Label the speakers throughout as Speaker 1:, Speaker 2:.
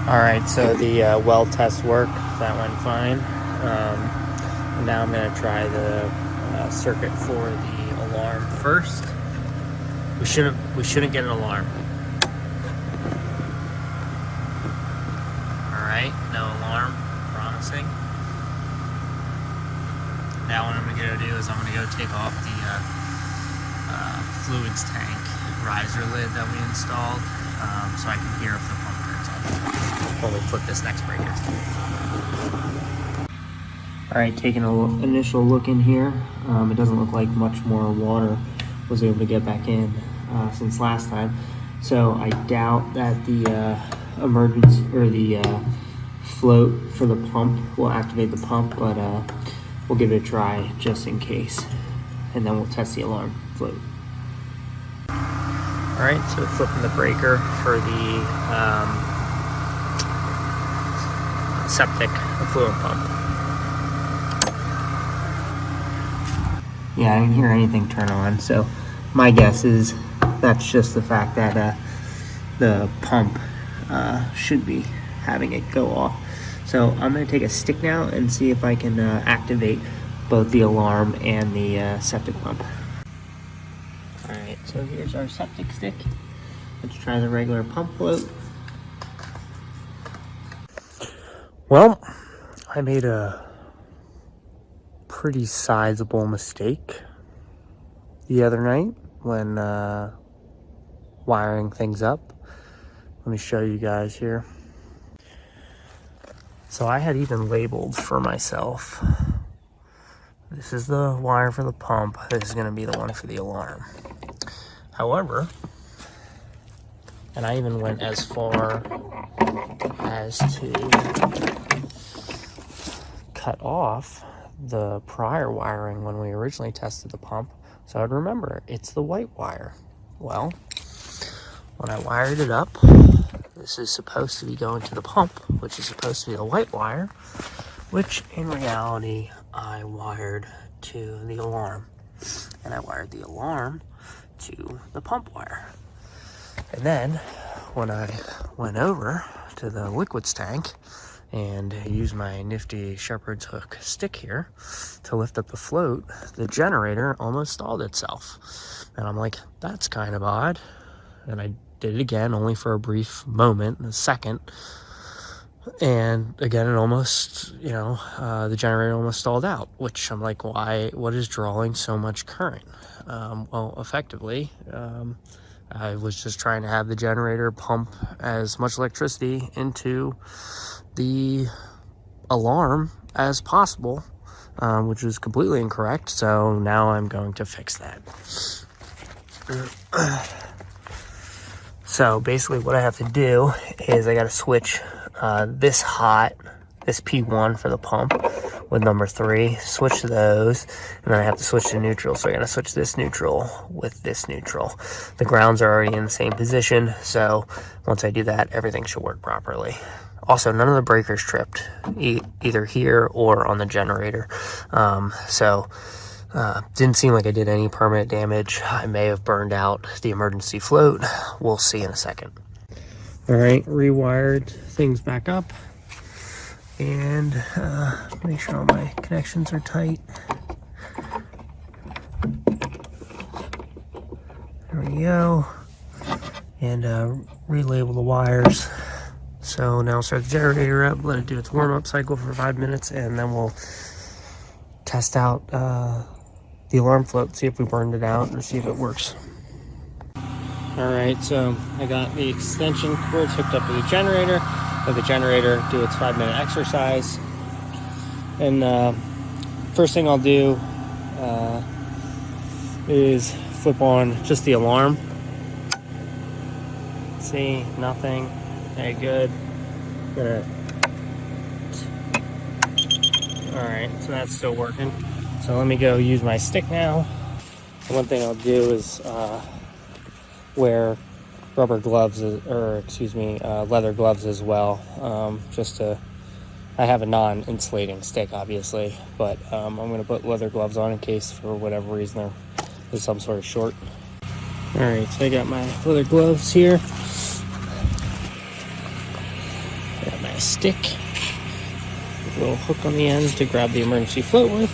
Speaker 1: Alright, so the weld test worked. That went fine. And now I'm going to try the circuit for the alarm first. We shouldn't get an alarm. Alright, no alarm. Promising. Now what I'm going to go do is I'm going to go take off the fluids tank riser lid that we installed, so I can hear if the pump turns on when we flip this next breaker. Alright, taking an initial look in here. It doesn't look like much more water was able to get back in since last time. So I doubt that the emergency or the float for the pump will activate the pump, but we'll give it a try just in case, and then we'll test the alarm float. Alright, so flipping the breaker for the septic effluent pump. Yeah, I didn't hear anything turn on, so my guess is that's just the fact that the pump should be having it go off. So I'm going to take a stick now and see if I can activate both the alarm and the septic pump. Alright, so here's our septic stick. Let's try the regular pump float. Well, I made a pretty sizable mistake the other night when wiring things up. Let me show you guys here. So I had even labeled for myself, this is the wire for the pump, this is going to be the one for the alarm. However, and I even went as far as to cut off the prior wiring when we originally tested the pump, so I'd remember it's the white wire. Well, when I wired it up, this is supposed to be going to the pump, which is supposed to be the white wire, which in reality I wired to the alarm, and I wired the alarm to the pump wire. And then when I went over to the liquids tank and used my nifty shepherd's hook stick here to lift up the float, the generator almost stalled itself. And I'm like, that's kind of odd. And I did it again, only for a brief moment, a second. And again, it almost, the generator almost stalled out, which I'm like, why? What is drawing so much current? Well, effectively, I was just trying to have the generator pump as much electricity into the alarm as possible, which is completely incorrect. So now I'm going to fix that. So basically what I have to do is I got to switch this P1 for the pump with number 3, switch to those, and then I have to switch to neutral. So I got to switch this neutral with this neutral. The grounds are already in the same position, so once I do that, everything should work properly. Also, none of the breakers tripped, either here or on the generator. Didn't seem like I did any permanent damage. I may have burned out the emergency float. We'll see in a second. All right, rewired things back up, and make sure all my connections are tight. There we go. And relabel the wires. So now start the generator up, let it do its warm-up cycle for 5 minutes, and then we'll test out the alarm float, see if we burned it out, or see if it works. Alright, so I got the extension cords hooked up to the generator. Let the generator do its 5-minute exercise. And first thing I'll do is flip on just the alarm. See, nothing. Okay, good. Alright, so that's still working. So let me go use my stick now. One thing I'll do is wear rubber gloves, leather gloves as well. I have a non-insulating stick, obviously, but I'm going to put leather gloves on in case, for whatever reason, there's some sort of short. Alright, so I got my leather gloves here. a stick with a little hook on the end to grab the emergency float with.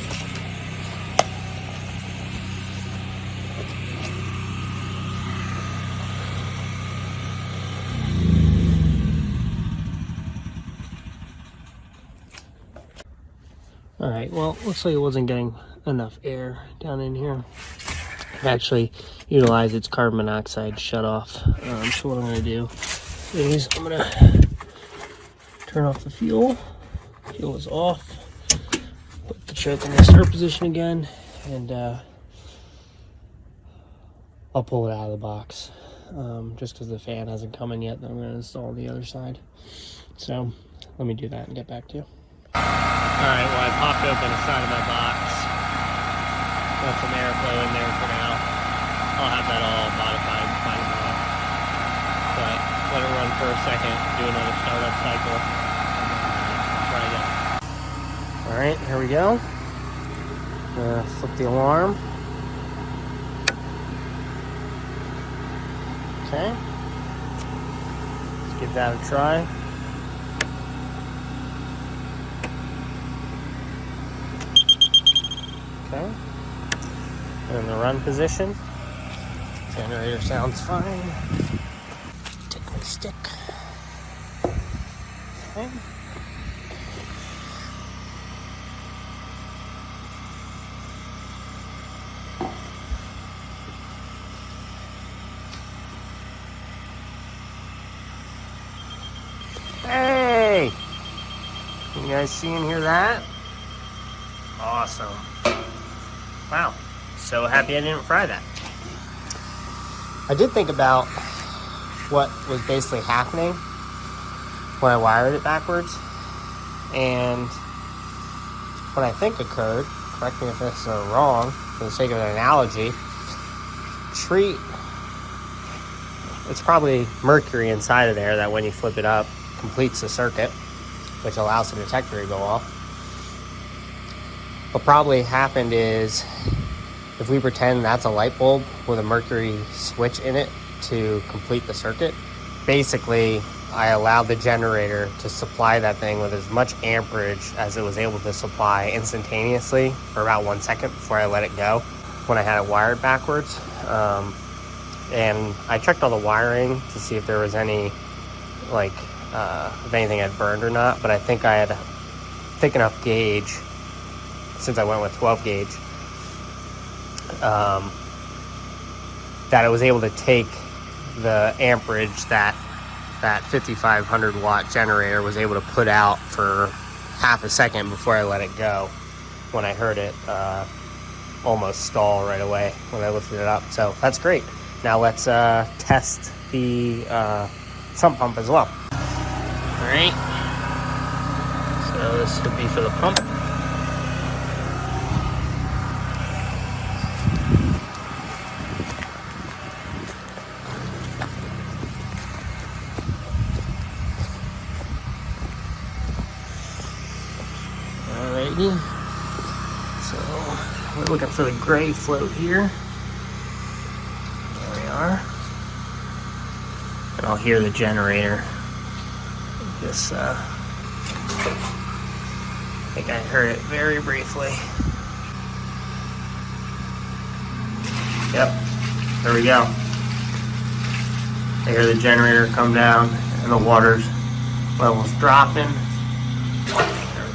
Speaker 1: Alright, well, looks like it wasn't getting enough air down in here. I've actually utilized its carbon monoxide shutoff. So what I'm going to do is I'm going to turn off the fuel. Fuel is off. Put the choke in the start position again, and I'll pull it out of the box. Just because the fan hasn't come in yet, then I'm going to install the other side. So let me do that and get back to you. Alright, well, I popped open the side of my box. Got some airflow in there for now. I'll have that all modified by tomorrow. But let it run for a second, do another startup cycle, and then try again. Alright, here we go. Flip the alarm. Okay. Let's give that a try. Okay. And in the run position, generator sounds fine. Take my stick. Okay. Hey! You guys see and hear that? Awesome. Wow, so happy I didn't fry that. I did think about what was basically happening when I wired it backwards, and what I think occurred, correct me if this is wrong, for the sake of an analogy, it's probably mercury inside of there that when you flip it up, completes the circuit, which allows the detector to go off. What probably happened is, if we pretend that's a light bulb with a mercury switch in it to complete the circuit, basically I allowed the generator to supply that thing with as much amperage as it was able to supply instantaneously for about 1 second before I let it go when I had it wired backwards. And I checked all the wiring to see if there was any, if anything had burned or not, but I think I had a thick enough gauge, since I went with 12 gauge, that it was able to take the amperage that 5500 watt generator was able to put out for half a second before I let it go, when I heard it almost stall right away when I lifted it up. So that's great. Now let's test the sump pump as well. All right, so this would be for the pump. So we're looking for the gray float here. There we are. And I'll hear the generator. Just I think I heard it very briefly. Yep, there we go. I hear the generator come down and the water level's dropping.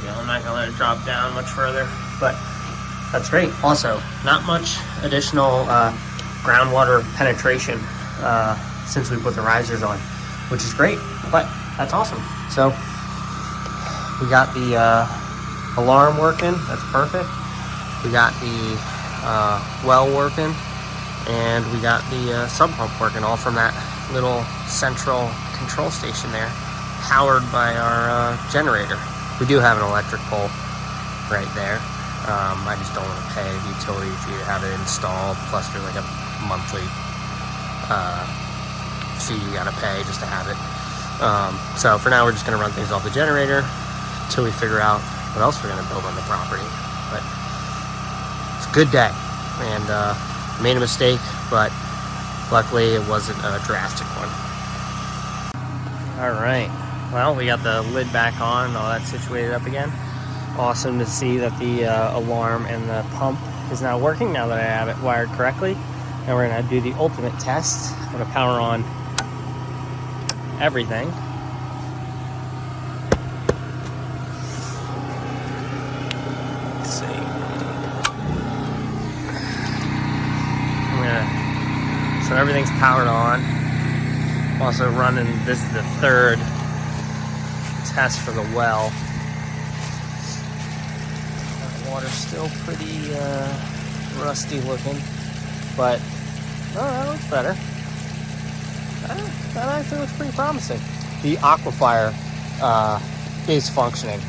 Speaker 1: I'm not gonna let it drop down much further, but that's great. Also, not much additional groundwater penetration since we put the risers on, which is great, but that's awesome. So we got the alarm working, that's perfect. We got the well working, and we got the sump pump working, all from that little central control station there, powered by our generator. We do have an electric pole right there. I just don't want to pay the utility fee to have it installed. Plus, there's like a monthly fee you gotta pay just to have it. So for now, we're just gonna run things off the generator until we figure out what else we're gonna build on the property. But it's a good day, and made a mistake, but luckily it wasn't a drastic one. All right, Well, we got the lid back on, all that situated up again. Awesome to see that the alarm and the pump is now working now that I have it wired correctly. And we're gonna do the ultimate test. I'm gonna power on everything. Let's see. So everything's powered on. I'm also running, this is the third test for the well. Water's still pretty rusty looking, but that looks better. That actually looks pretty promising. The aquifer is functioning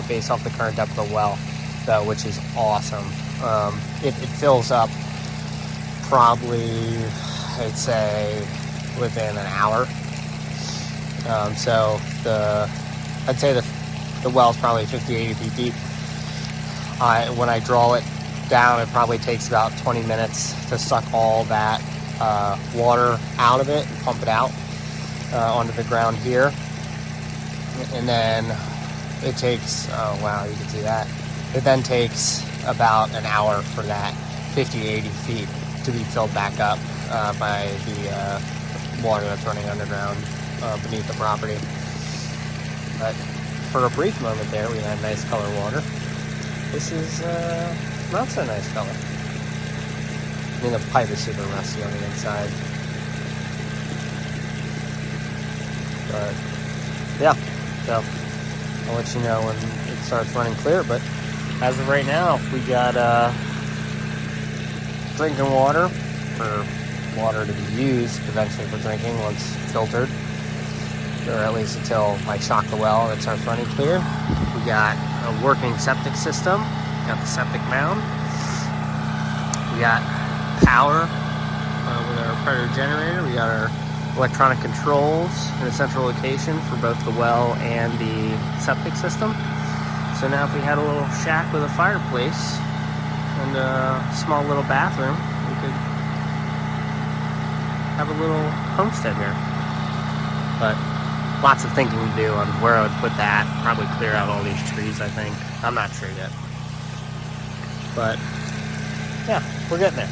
Speaker 1: based off the current depth of the well, though, which is awesome. It fills up probably, I'd say, within an hour. So I'd say the well's probably 50-80 feet deep. When I draw it down, it probably takes about 20 minutes to suck all that water out of it and pump it out onto the ground here. And then it takes, oh wow, you can see that. It then takes about an hour for that 50-80 feet to be filled back up by the water that's running underground beneath the property. But for a brief moment there, we had nice color water. This is not so nice color. I mean, the pipe is super rusty on the inside. But yeah, so I'll let you know when it starts running clear. But as of right now, we got drinking water, for water to be used eventually for drinking once filtered, or at least until I shock the well and it starts running clear. We got a working septic system. We got the septic mound. We got power with our predator generator. We got our electronic controls in a central location for both the well and the septic system. So now if we had a little shack with a fireplace and a small little bathroom, we could have a little homestead here. But lots of thinking to do on where I would put that. Probably clear out all these trees, I think. I'm not sure yet. But yeah, we're getting there.